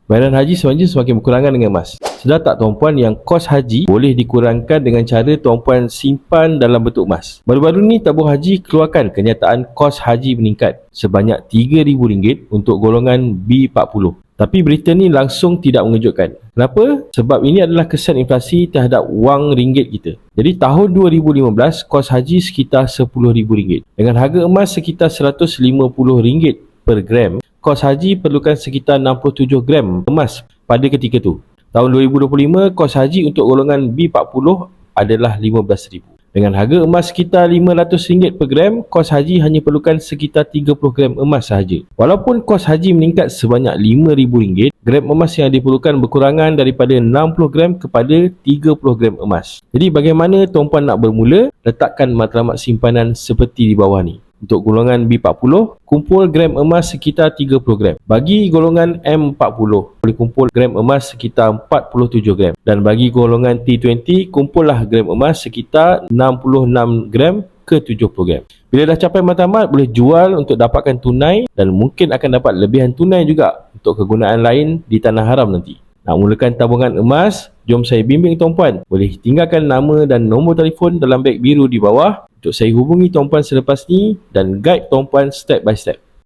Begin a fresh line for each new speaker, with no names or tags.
Bayaran haji sebenarnya semakin berkurangan dengan emas. Sedar tak tuan-puan yang kos haji boleh dikurangkan dengan cara tuan-puan simpan dalam bentuk emas? Baru-baru ni tabung haji keluarkan kenyataan kos haji meningkat sebanyak RM3,000 untuk golongan B40. Tapi berita ni langsung tidak mengejutkan. Kenapa? Sebab ini adalah kesan inflasi terhadap wang ringgit kita. Jadi tahun 2015 kos haji sekitar RM10,000. Dengan harga emas sekitar RM150 per gram, kos haji perlukan sekitar 67 gram emas pada ketika tu. Tahun 2025, kos haji untuk golongan B40 adalah RM15,000. Dengan harga emas sekitar RM500 per gram, kos haji hanya perlukan sekitar 30 gram emas sahaja. Walaupun kos haji meningkat sebanyak RM5,000, gram emas yang diperlukan berkurangan daripada 60 gram kepada 30 gram emas. Jadi bagaimana tuan-puan nak bermula? Letakkan matlamat simpanan seperti di bawah ni. Untuk golongan B40, kumpul gram emas sekitar 30 gram. Bagi golongan M40, boleh kumpul gram emas sekitar 47 gram. Dan bagi golongan T20, kumpullah gram emas sekitar 66 gram ke 70 gram. Bila dah capai matlamat, boleh jual untuk dapatkan tunai dan mungkin akan dapat lebihan tunai juga untuk kegunaan lain di tanah haram nanti. Nak mulakan tabungan emas, jom saya bimbing tuan-puan. Boleh tinggalkan nama dan nombor telefon dalam beg biru di bawah untuk saya hubungi tuan-puan selepas ni dan guide tuan-puan step by step.